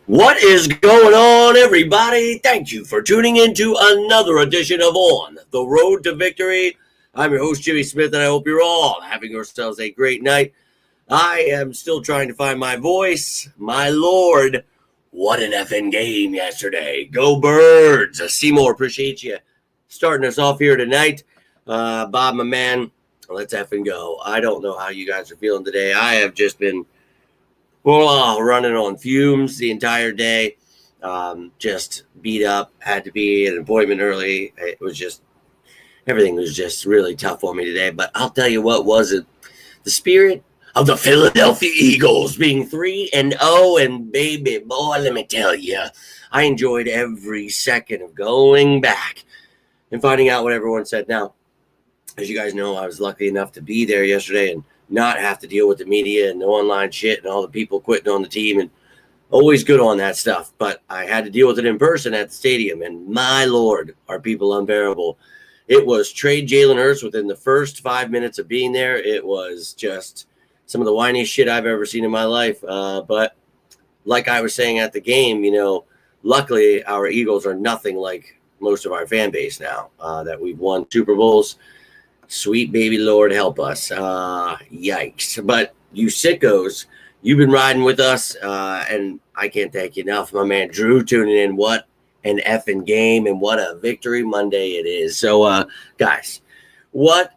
What is going on, everybody? Thank you for tuning in to another edition of On the Road to Victory. I'm your host, Jimmy Smith, and I hope you're all having yourselves a great night. I am still trying to find my voice. My Lord, what an effing game yesterday. Go Birds. Seymour, appreciate you starting us off here tonight. Bob, my man, let's effing go. I don't know how you guys are feeling today. I have just been running on fumes the entire day. Just beat up. Had to be at an appointment early. It was just, everything was just really tough on me today. But I'll tell you what wasn't. The spirit of the Philadelphia Eagles being 3-0, and baby boy, let me tell you, I enjoyed every second of going back and finding out what everyone said. Now, as you guys know, I was lucky enough to be there yesterday and not have to deal with the media and the online shit and all the people quitting on the team, and always good on that stuff. But I had to deal with it in person at the stadium, and my Lord, are people unbearable. It was trade Jalen Hurts within the first 5 minutes of being there. It was just some of the whiniest shit I've ever seen in my life. But like I was saying at the game, luckily our Eagles are nothing like most of our fan base now, that we've won Super Bowls. Sweet baby Lord help us. Yikes. But you sickos, you've been riding with us, and I can't thank you enough. My man Drew tuning in. What an effing game, and what a victory Monday it is. So, guys, yesterday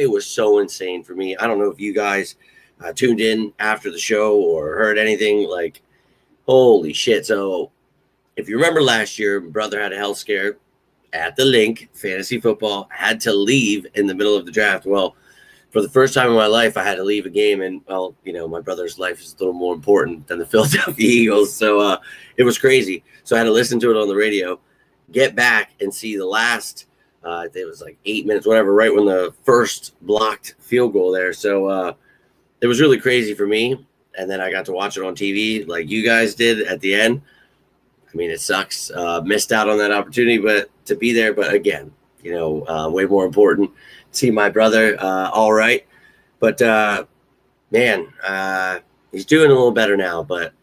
was so insane for me. I don't know if you guys tuned in after the show or heard anything. Like, holy shit. So, if you remember last year, my brother had a health scare at the link, fantasy football, had to leave in the middle of the draft. Well, for the first time in my life, I had to leave a game, and my brother's life is a little more important than the Philadelphia Eagles, so it was crazy. So I had to listen to it on the radio, get back and see the last, it was like 8 minutes, whatever, right when the first blocked field goal there. So it was really crazy for me, and then I got to watch it on TV like you guys did at the end. I mean, it sucks. Missed out on that opportunity, but to be there. But again, way more important. See my brother, all right. But man, he's doing a little better now. But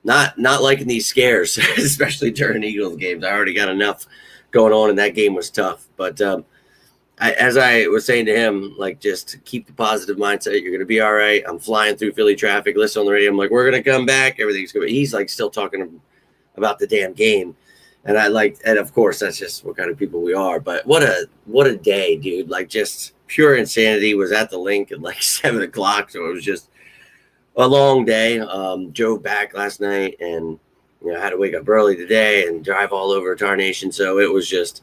not liking these scares, especially during Eagles games. I already got enough going on, and that game was tough. But as I was saying to him, like, just keep the positive mindset. You're gonna be all right. I'm flying through Philly traffic. Listen on the radio. I'm like, we're gonna come back. Everything's good. He's like still talking about the damn game, and and of course that's just what kind of people we are. But what a day, dude. Like, just pure insanity. Was at the link at like 7 o'clock, so it was just a long day. Drove back last night, and had to wake up early today and drive all over Tarnation, so it was just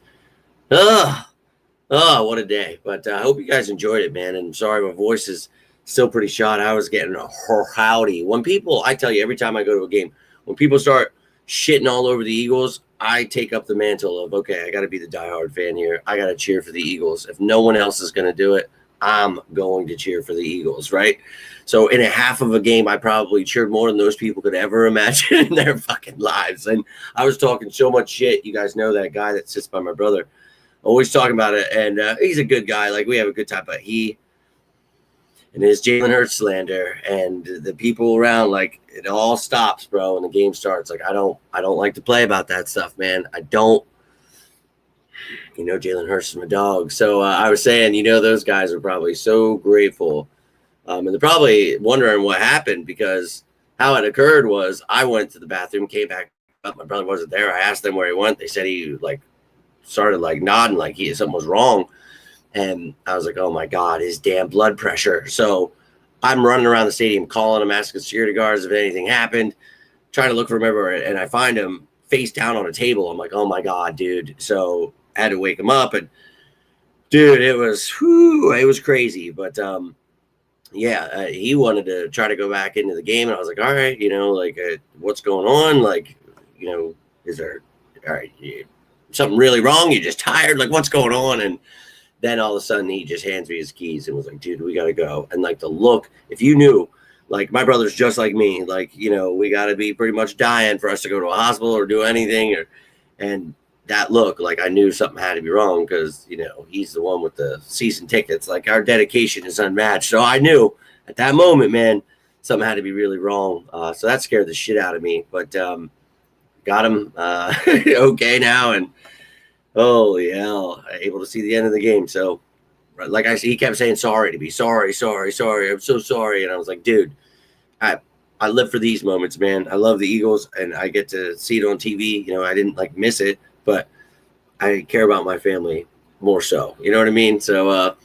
what a day. But I hope you guys enjoyed it, man, and I'm sorry my voice is still pretty shot. I was getting howdy when people, I tell you, every time I go to a game, when people start shitting all over the Eagles, I take up the mantle of, okay, I got to be the diehard fan here. I got to cheer for the Eagles. If no one else is going to do it, I'm going to cheer for the Eagles, right? So in a half of a game, I probably cheered more than those people could ever imagine in their fucking lives. And I was talking so much shit. You guys know that guy that sits by my brother, always talking about it. And he's a good guy. Like, we have a good time, but he and his Jalen Hurts slander and the people around, like, it all stops, bro, when the game starts. Like, I don't like to play about that stuff, man. I don't. Jalen Hurts is my dog. So I was saying, those guys are probably so grateful. And they're probably wondering what happened, because how it occurred was I went to the bathroom, came back up. My brother wasn't there. I asked them where he went. They said he, started, nodding like something was wrong. And I was like, oh, my God, his damn blood pressure. So I'm running around the stadium, calling him, asking security guards if anything happened, trying to look for him everywhere. And I find him face down on a table. I'm like, oh, my God, dude. So I had to wake him up. And, dude, it was crazy. But, he wanted to try to go back into the game. And I was like, all right, what's going on? Is there something really wrong? You're just tired? Like, what's going on? And then all of a sudden he just hands me his keys and was like, dude, we got to go. And the look, if you knew, my brother's just like me, we got to be pretty much dying for us to go to a hospital or do anything. And that look, I knew something had to be wrong, because, he's the one with the season tickets. Our dedication is unmatched. So I knew at that moment, man, something had to be really wrong. So that scared the shit out of me. But got him okay now, and holy hell, able to see the end of the game. So, like I said, he kept saying sorry to me, sorry, I'm so sorry, and I was like, dude, I live for these moments, man. I love the Eagles, and I get to see it on TV. You know, I didn't like miss it, but I care about my family more so. You know what I mean? So,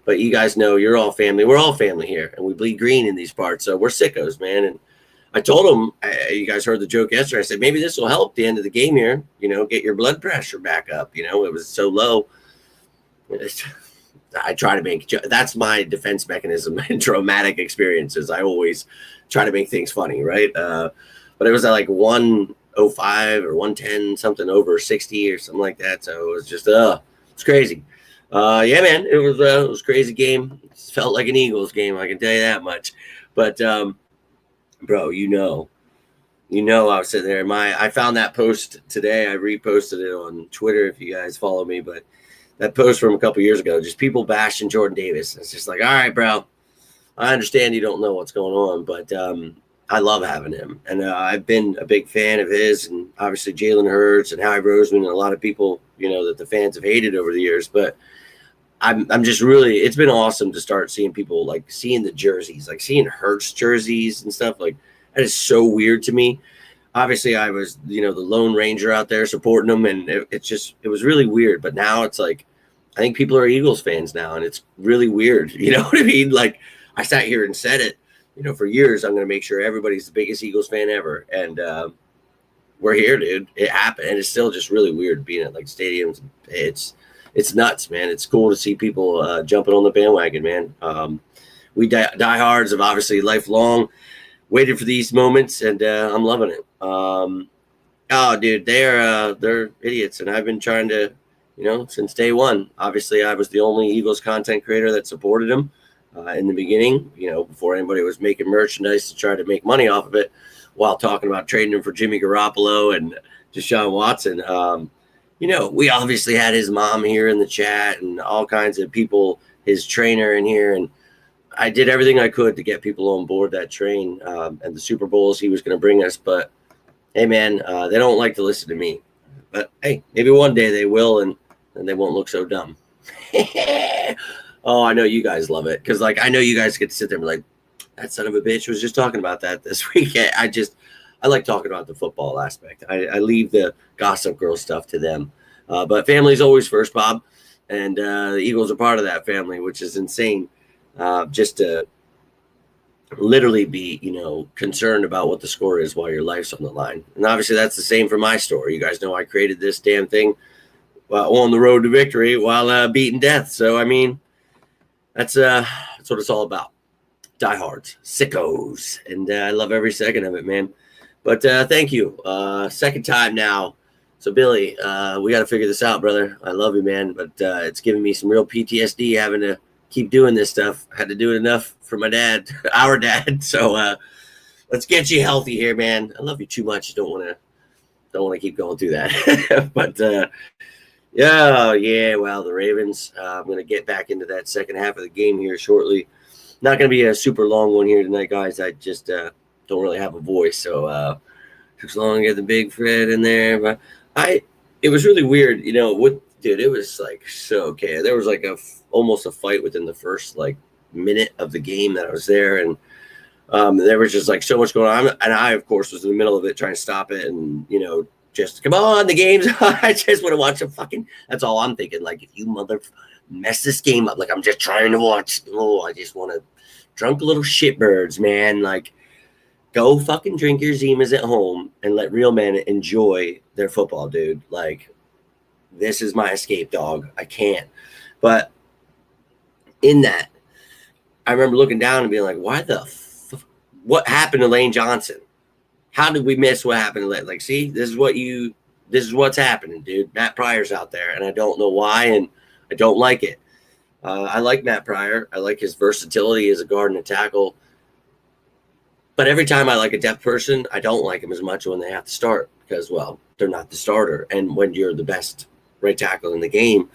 but you guys know you're all family. We're all family here, and we bleed green in these parts. So we're sickos, man. And I told him, you guys heard the joke yesterday. I said, maybe this will help the end of the game here. You know, get your blood pressure back up. You know, it was so low. I try to make, that's my defense mechanism in traumatic experiences. I always try to make things funny, right? But it was at like 105 or 110, something over 60 or something like that. So it was just, it's crazy. Yeah, man, it was a crazy game. It felt like an Eagles game, I can tell you that much. But, bro, you know, I was sitting there. I found that post today. I reposted it on Twitter if you guys follow me, but that post from a couple years ago, just people bashing Jordan Davis. It's just like, all right, bro, I understand you don't know what's going on, but I love having him. And I've been a big fan of his, and obviously Jalen Hurts and Howie Roseman and a lot of people, you know, that the fans have hated over the years. But I'm just really, it's been awesome to start seeing people, like seeing the jerseys, like seeing Hurts jerseys and stuff. Like, that is so weird to me. Obviously, I was, you know, the Lone Ranger out there supporting them, and it was really weird. But now it's like, I think people are Eagles fans now, and it's really weird. You know what I mean? Like, I sat here and said it, you know, for years, I'm going to make sure everybody's the biggest Eagles fan ever. And we're here, dude. It happened. And it's still just really weird being at like stadiums. It's nuts, man. It's cool to see people jumping on the bandwagon, man. We diehards have obviously lifelong waited for these moments, and I'm loving it. Oh, dude, they're idiots, and I've been trying to, you know, since day one. Obviously, I was the only Eagles content creator that supported them in the beginning, you know, before anybody was making merchandise to try to make money off of it, while talking about trading him for Jimmy Garoppolo and Deshaun Watson. You know, we obviously had his mom here in the chat and all kinds of people, his trainer in here, and I did everything I could to get people on board that train and the Super Bowls he was going to bring us. But, hey, man, they don't like to listen to me. But, hey, maybe one day they will, and they won't look so dumb. Oh, I know you guys love it. Because, like, I know you guys get to sit there and be like, that son of a bitch was just talking about that this week. I like talking about the football aspect. I leave the Gossip Girl stuff to them. But family's always first, Bob. And the Eagles are part of that family, which is insane. Just to literally be, you know, concerned about what the score is while your life's on the line. And obviously that's the same for my story. You guys know I created this damn thing on the road to victory while beating death. So, I mean, that's what it's all about. Diehards, sickos. And I love every second of it, man. But thank you. Second time now. So, Billy, we got to figure this out, brother. I love you, man. But it's giving me some real PTSD having to keep doing this stuff. I had to do it enough for my dad, our dad. So let's get you healthy here, man. I love you too much. Don't want to keep going through that. But yeah. Well, the Ravens. I'm gonna get back into that second half of the game here shortly. Not gonna be a super long one here tonight, guys. I just don't really have a voice, so took so long to get the big Fred in there. But it was really weird, you know. Dude, it was like so okay. There was like almost a fight within the first like minute of the game that I was there, and there was just like so much going on. And I, of course, was in the middle of it trying to stop it, and you know, just come on, the game's. I just want to watch a fucking. That's all I'm thinking. Like, if you mess this game up, like I'm just trying to watch. Oh, I just want to drunk little shitbirds, man. Like, go fucking drink your Zimas at home and let real men enjoy their football, dude. Like, this is my escape, dog. I can't. But in that, I remember looking down and being like, why what happened to Lane Johnson? How did we miss what happened to Lane? Like, see, this is what's happening, dude. Matt Pryor's out there, and I don't know why, and I don't like it. I like Matt Pryor. I like his versatility as a guard and a tackle. But every time I like a depth person, I don't like them as much when they have to start because, well, they're not the starter. And when you're the best right tackle in the game,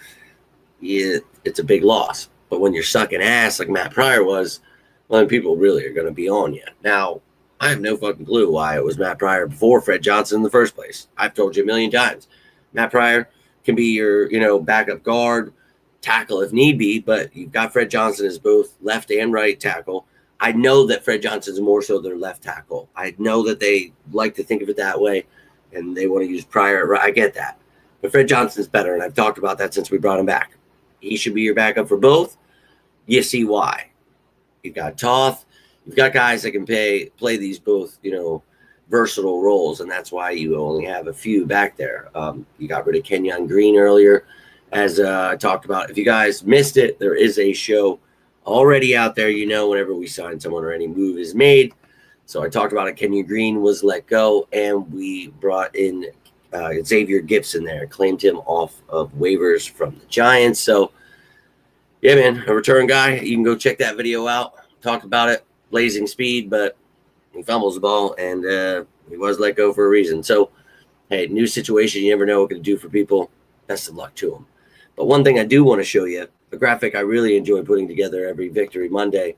it's a big loss. But when you're sucking ass like Matt Pryor was, well, then people really are going to be on you. Now, I have no fucking clue why it was Matt Pryor before Fred Johnson in the first place. I've told you a million times. Matt Pryor can be your, backup guard, tackle if need be, but you've got Fred Johnson as both left and right tackle. I know that Fred Johnson is more so their left tackle. I know that they like to think of it that way, and they want to use Pryor. I get that. But Fred Johnson's better, and I've talked about that since we brought him back. He should be your backup for both. You see why. You've got Toth. You've got guys that can play these both, versatile roles, and that's why you only have a few back there. You got rid of Kenyon Green earlier, as I talked about. If you guys missed it, there is a show already out there, whenever we sign someone or any move is made. So I talked about it. Kenyon Green was let go, and we brought in Xavier Gipson there, claimed him off of waivers from the Giants. So, yeah, man, a return guy. You can go check that video out. Talk about it. Blazing speed, but he fumbles the ball, and he was let go for a reason. So, hey, new situation. You never know what it can do for people. Best of luck to him. But one thing I do want to show you, a graphic I really enjoy putting together every Victory Monday,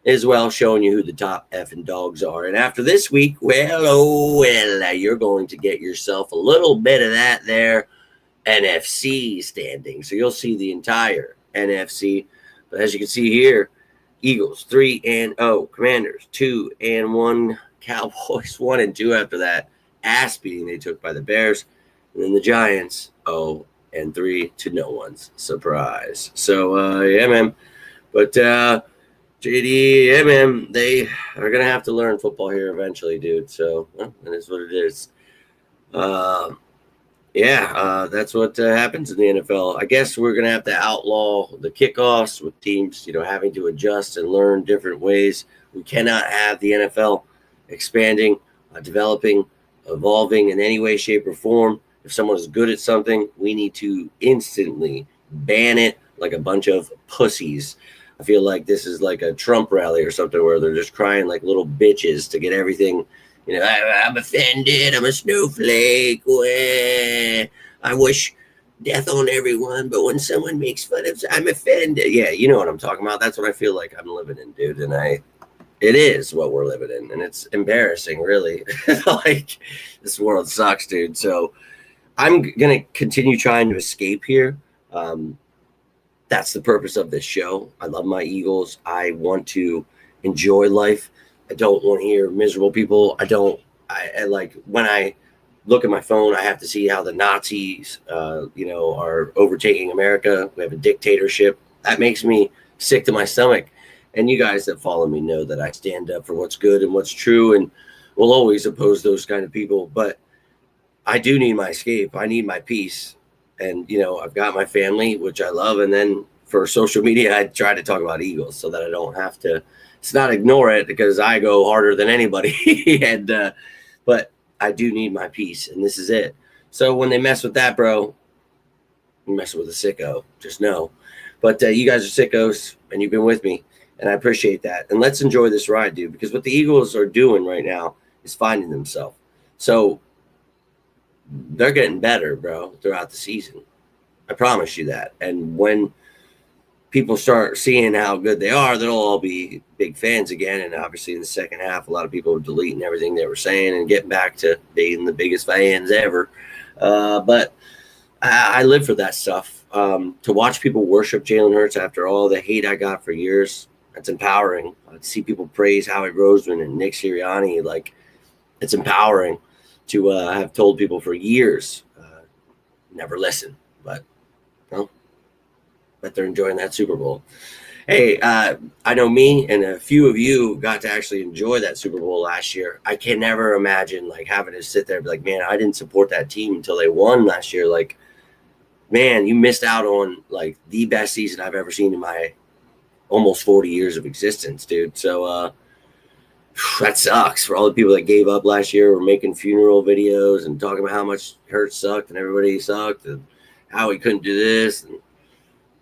is, well, showing you who the top effing dogs are. And after this week, you're going to get yourself a little bit of that there NFC standing. So you'll see the entire NFC. But as you can see here, Eagles 3-0, Commanders 2-1, Cowboys 1-2 after that ass beating they took by the Bears, and then the Giants 0-3 to no one's surprise. So yeah, man. But JD, yeah, man, they are gonna have to learn football here eventually, dude. So that is what it is. That's what happens in the NFL. I guess we're going to have to outlaw the kickoffs with teams, having to adjust and learn different ways. We cannot have the NFL expanding, developing, evolving in any way, shape, or form. If someone is good at something, we need to instantly ban it like a bunch of pussies. I feel like this is like a Trump rally or something where they're just crying like little bitches to get everything. I'm offended. I'm a snowflake. I wish death on everyone, but when someone makes fun of, I'm offended. Yeah, you know what I'm talking about. That's what I feel like I'm living in, dude. And it is what we're living in, and it's embarrassing, really. Like, this world sucks, dude. So I'm gonna continue trying to escape here. That's the purpose of this show. I love my Eagles. I want to enjoy life. I don't want to hear miserable people. I like when I look at my phone, I have to see how the Nazis, are overtaking America. We have a dictatorship. That makes me sick to my stomach. And you guys that follow me know that I stand up for what's good and what's true, and will always oppose those kind of people. But I do need my escape. I need my peace. And, I've got my family, which I love. And then for social media, I try to talk about Eagles so that I don't have to. It's not ignore it, because I go harder than anybody. But I do need my peace, and this is it. So when they mess with that, bro, you're messing with a sicko. Just know. But you guys are sickos, and you've been with me, and I appreciate that. And let's enjoy this ride, dude, because what the Eagles are doing right now is finding themselves. So they're getting better, bro, throughout the season. I promise you that. And when people start seeing how good they are, they'll all be big fans again. And obviously in the second half, a lot of people are deleting everything they were saying and getting back to being the biggest fans ever. But I live for that stuff. To watch people worship Jalen Hurts after all the hate I got for years, that's empowering. To see people praise Howie Roseman and Nick Sirianni, like, it's empowering to have told people for years, never listen. But, bet they're enjoying that Super Bowl. Hey, I know me and a few of you got to actually enjoy that Super Bowl last year. I can never imagine like having to sit there and be like, man, I didn't support that team until they won last year. Like, man, you missed out on like the best season I've ever seen in my almost 40 years of existence, dude. So that sucks for all the people that gave up last year, were making funeral videos and talking about how much Hurts sucked and everybody sucked and how he couldn't do this. And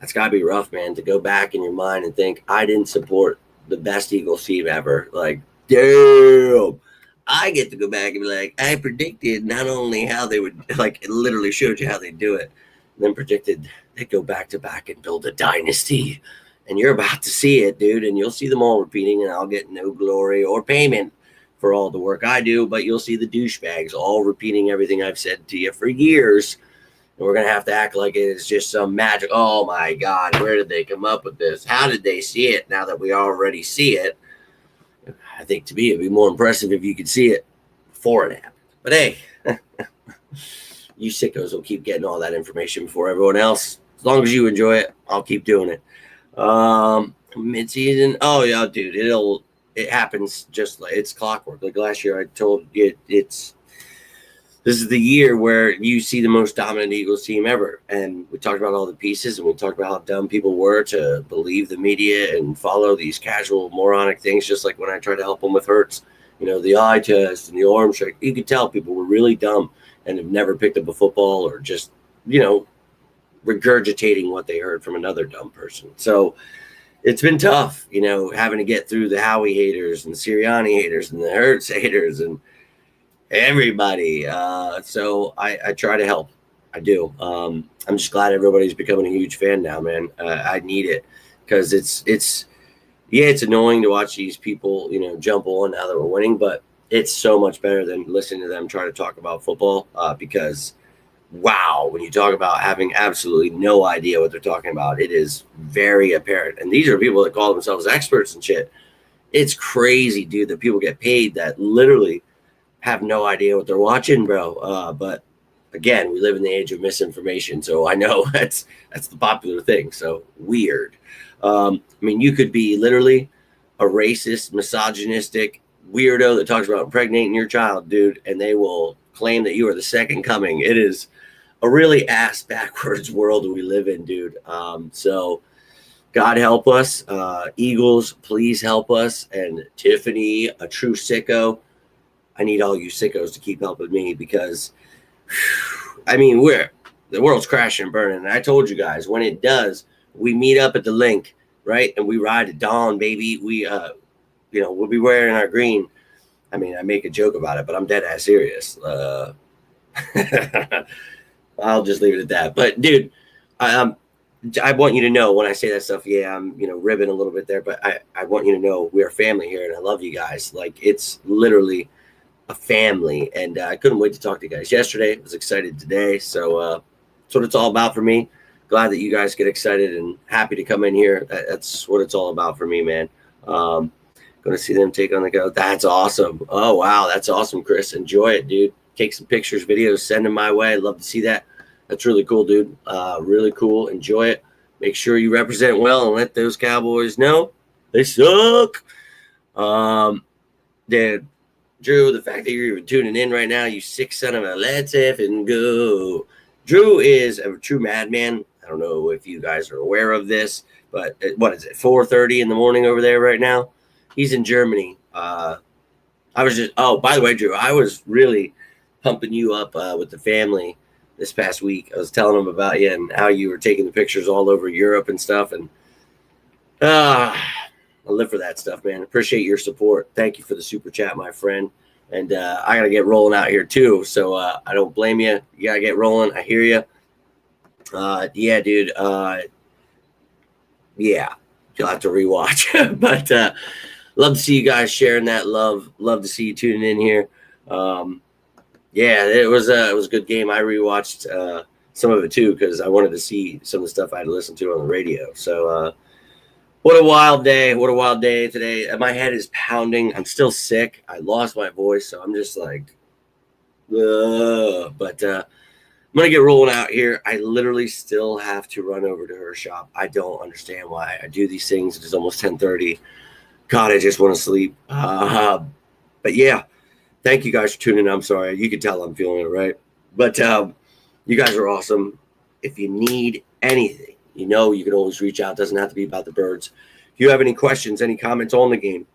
that's got to be rough, man, to go back in your mind and think, I didn't support the best Eagles team ever. Like, damn. I get to go back and be like, I predicted not only how they would, like, it literally showed you how they do it, and then predicted they'd go back to back and build a dynasty. And you're about to see it, dude, and you'll see them all repeating, and I'll get no glory or payment for all the work I do, but you'll see the douchebags all repeating everything I've said to you for years. And we're going to have to act like it is just some magic. Oh, my God, where did they come up with this? How did they see it now that we already see it? I think to me it'd be more impressive if you could see it before it happened. But hey, you sickos will keep getting all that information before everyone else. As long as you enjoy it, I'll keep doing it. Mid-season, oh yeah, dude, it happens just like it's clockwork. Like last year, I told you this is the year where you see the most dominant Eagles team ever. And we talked about all the pieces, and we talked about how dumb people were to believe the media and follow these casual moronic things, just like when I tried to help them with Hurts, the eye test and the arm strength. You could tell people were really dumb and have never picked up a football or just, regurgitating what they heard from another dumb person. So it's been tough, having to get through the Howie haters and the Sirianni haters and the Hurts haters and everybody. So I try to help. I do. I'm just glad everybody's becoming a huge fan now, man. I need it because it's annoying to watch these people, jump on now that we're winning, but it's so much better than listening to them try to talk about football because wow, when you talk about having absolutely no idea what they're talking about, it is very apparent. And these are people that call themselves experts and shit. It's crazy, dude, that people get paid that literally have no idea what they're watching, bro. But again, we live in the age of misinformation, so I know that's the popular thing. So weird. You could be literally a racist, misogynistic weirdo that talks about impregnating your child, dude, and they will claim that you are the second coming. It is a really ass backwards world we live in, dude. So God help us. Eagles, please help us. And Tiffany, a true sicko. I need all you sickos to keep helping me because, the world's crashing and burning. And I told you guys, when it does, we meet up at the link, right? And we ride at dawn, baby. We, we'll be wearing our green. I make a joke about it, but I'm dead ass serious. I'll just leave it at that. But dude, I want you to know when I say that stuff, yeah, I'm, ribbing a little bit there, but I want you to know we are family here and I love you guys. Like it's literally a family. And I couldn't wait to talk to you guys yesterday. I was excited today. So that's what it's all about for me. Glad that you guys get excited and happy to come in here. That's what it's all about for me, man. Going to see them take on the go. That's awesome. Oh, wow. That's awesome, Chris. Enjoy it, dude. Take some pictures, videos, send them my way. I'd love to see that. That's really cool, dude. Really cool. Enjoy it. Make sure you represent well and let those Cowboys know they suck. Dude, Drew, the fact that you're even tuning in right now, you sick son of a let's effing go. Drew is a true madman. I don't know if you guys are aware of this, but what is it, 4:30 in the morning over there right now? He's in Germany. By the way, Drew, I was really pumping you up with the family this past week. I was telling them about you and how you were taking the pictures all over Europe and stuff. And I live for that stuff, man. Appreciate your support. Thank you for the super chat, my friend. And I got to get rolling out here too. So I don't blame you. You got to get rolling. I hear you. Yeah, dude. Yeah, you'll have to rewatch. But love to see you guys sharing that love. Love to see you tuning in here. Yeah, it was a good game. I rewatched some of it too because I wanted to see some of the stuff I had to listen to on the radio. So what a wild day. What a wild day today. My head is pounding. I'm still sick. I lost my voice, so I'm just like, but I'm going to get rolling out here. I literally still have to run over to her shop. I don't understand why I do these things. It is almost 10:30. God, I just want to sleep. But yeah, thank you guys for tuning in. I'm sorry. You can tell I'm feeling it, right? But you guys are awesome. If you need anything, you can always reach out. It doesn't have to be about the birds. If you have any questions, any comments on the game,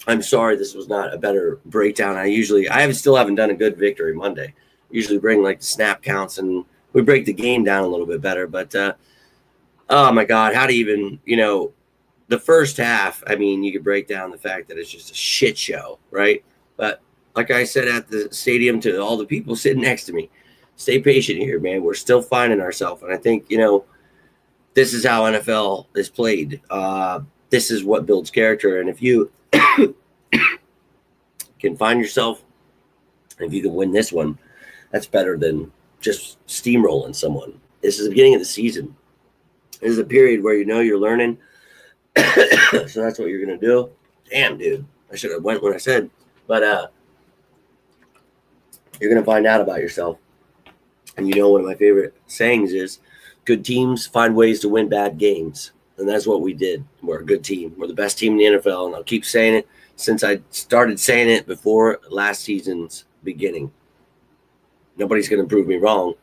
I'm sorry this was not a better breakdown. I still haven't done a good Victory Monday. Usually bring like the snap counts and we break the game down a little bit better. But oh my God, how to even, the first half, you could break down the fact that it's just a shit show, right? But like I said at the stadium to all the people sitting next to me, stay patient here, man. We're still finding ourselves. And I think, This is how NFL is played. This is what builds character. And if you can find yourself, if you can win this one, that's better than just steamrolling someone. This is the beginning of the season. This is a period where you know you're learning. So that's what you're going to do. Damn, dude. I should have went when I said. But you're going to find out about yourself. And you know one of my favorite sayings is, good teams find ways to win bad games. And that's what we did. We're a good team. We're the best team in the NFL. And I'll keep saying it since I started saying it before last season's beginning. Nobody's going to prove me wrong.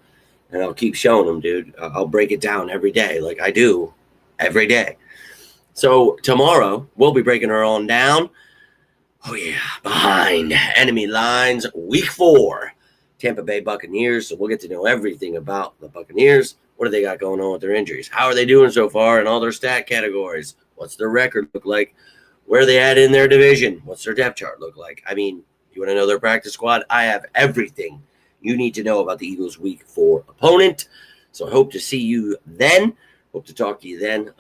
And I'll keep showing them, dude. I'll break it down every day like I do every day. So tomorrow, we'll be breaking her on down. Oh, yeah. Behind enemy lines, week 4. Tampa Bay Buccaneers. So we'll get to know everything about the Buccaneers. What do they got going on with their injuries? How are they doing so far in all their stat categories? What's their record look like? Where are they at in their division? What's their depth chart look like? I mean, you want to know their practice squad? I have everything you need to know about the Eagles' week 4 opponent. So I hope to see you then. Hope to talk to you then.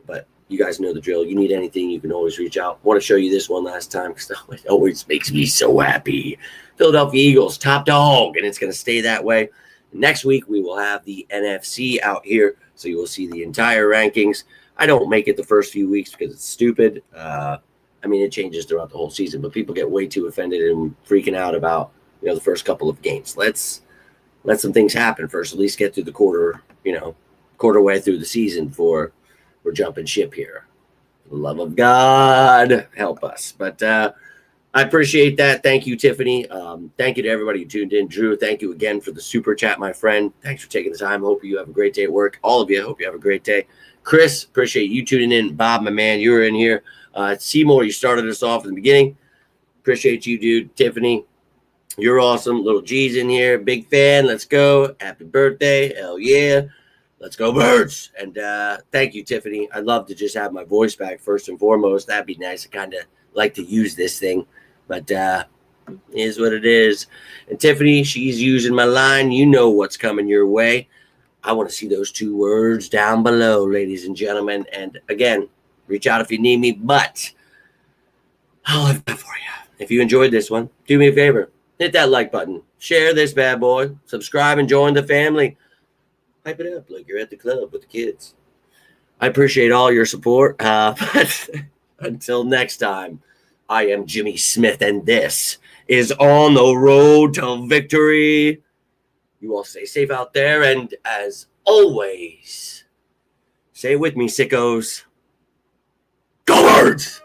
But you guys know the drill. You need anything, you can always reach out. I want to show you this one last time because it always makes me so happy. Philadelphia Eagles, top dog, and it's going to stay that way. Next week, we will have the NFC out here, so you will see the entire rankings. I don't make it the first few weeks because it's stupid. I mean, it changes throughout the whole season, but people get way too offended and freaking out about, the first couple of games. Let's let some things happen first. At least get through the quarter way through the season before we're jumping ship here. For the love of God, help us. But I appreciate that. Thank you, Tiffany. Thank you to everybody who tuned in. Drew, thank you again for the super chat, my friend. Thanks for taking the time. Hope you have a great day at work. All of you, hope you have a great day. Chris, appreciate you tuning in. Bob, my man, you were in here. Seymour, you started us off in the beginning. Appreciate you, dude. Tiffany, you're awesome. Little G's in here. Big fan. Let's go. Happy birthday. Hell yeah. Let's go, Birds. And thank you, Tiffany. I'd love to just have my voice back first and foremost. That'd be nice. I kind of like to use this thing. But it is what it is. And Tiffany, she's using my line. You know what's coming your way. I want to see those 2 words down below, ladies and gentlemen. And again, reach out if you need me. But I'll have that for you. If you enjoyed this one, do me a favor. Hit that like button. Share this bad boy. Subscribe and join the family. Hype it up like you're at the club with the kids. I appreciate all your support. But until next time, I am Jimmy Smith, and this is On the Road to Victory. You all stay safe out there, and as always, say it with me, sickos. Go Birds!